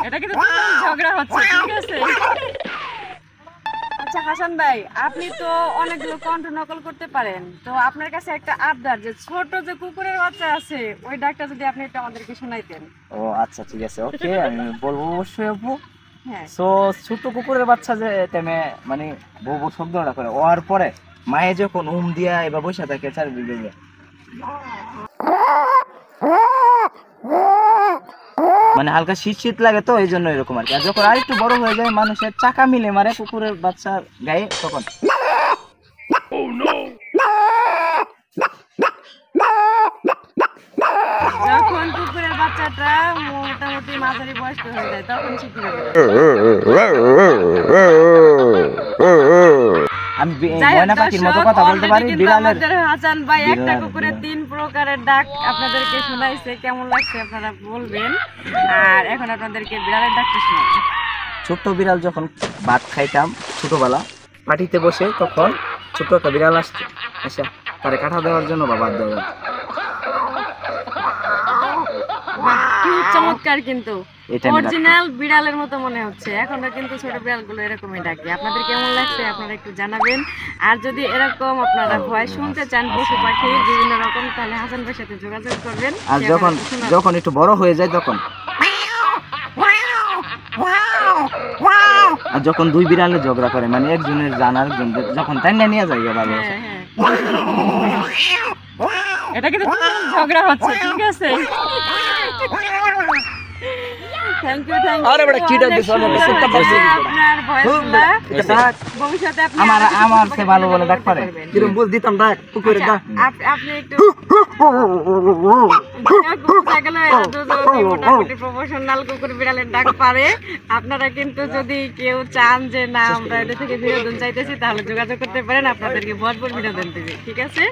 এটা কিন্তু ঝগড়া হচ্ছে, ঠিক আছে? আচ্ছা হাসান ভাই, আপনি তো অনেকগুলো কণ্ঠ নকল করতে পারেন, তো আপনার কাছে একটা আবদার, যে ছোট যে কুকুরের বাচ্চা আছে ওই ডাকটা যদি আপনি একটু আমাদেরকে শোনাইতেন। ও আচ্ছা, ঠিক আছে, ওকে, আমি বলবো অবশ্যই আপু। হ্যাঁ। সো ছোট কুকুরের বাচ্চা যে তেমে মানে বউ বউ শব্দটা করে ওর পরে মায়ে যখন দিয়া এবার বসে থাকে চারিদিকে, মানে হালকা শীত শীত লাগে, তো এই জন্য এরকম আর কি। আর যখন আর একটু বড় হয়ে যায়, মানুষের চাকা মিলে মারে কুকুরের বাচ্চার গায়ে, তখন যখন কুকুরের বাচ্চাটা মোটামুটি মাঝারি বয়স্ক হয়ে যায় তখন সে কি হবে? আমি ময়না পাখির মতো কথা বলতে পারি। বিড়ালের হাসান ভাই একটা কুকুরের 3 প্রকারের ডাক আপনাদেরকে শোনাইছে, কেমন লাগছে আপনারা বলবেন। আর এখন আপনাদেরকে বিড়ালের ডাকটা শোনাবো। ছোট্ট বিড়াল যখন ভাত খাইতাম ছোটবেলা পাটিতে বসে, তখন ছোট্ট একটা বিড়াল আসছে, আচ্ছা তারে কাঁঠা দেওয়ার জন্য বা ভাত দেওয়ার। খুব চমৎকার, কিন্তু অরিজিনাল বিড়ালের মতো মনে হচ্ছে। এখনো কিন্তু ছোট বিড়ালগুলো এরকমই ডাকে। আপনাদের কেমন লাগছে আপনারা একটু জানাবেন। আর যদি এরকম আপনারা ভয়েস শুনতে চান পশু পাখির বিভিন্ন রকম, তাহলে হাসান ভাইয়ের সাথে যোগাযোগ করবেন। আর যখন একটু বড় হয়ে যায় তখন, আর যখন দুই বিড়ালে ঝগড়া করে, মানে একজনের জানার জন্য যখন টাইনা নিয়ে যায় ভালো। এটা কিন্তু ঝগড়া হচ্ছে, ঠিক আছে? Thank you, thank you. আরে বড় কিটা দিছ আমাকে সেটা পারছি আপনার ভয়েসগুলা ভবিষ্যতে আপনি আমার সে ভালো বলে ডাক পারে কিরম বল দিতাম ডাক কুকুরে ডাক। আপনি একটু মোটামুটি প্রফেশনাল কুকুর বিড়ালের ডাক পারে। আপনারা কিন্তু যদি কেউ চান যে না আমরা এটা থেকে বিনোদন চাইতেছি, তাহলে যোগাযোগ করতে পারেন, আপনাদেরকে ভরপুর বিনোদন দেবে, ঠিক আছে?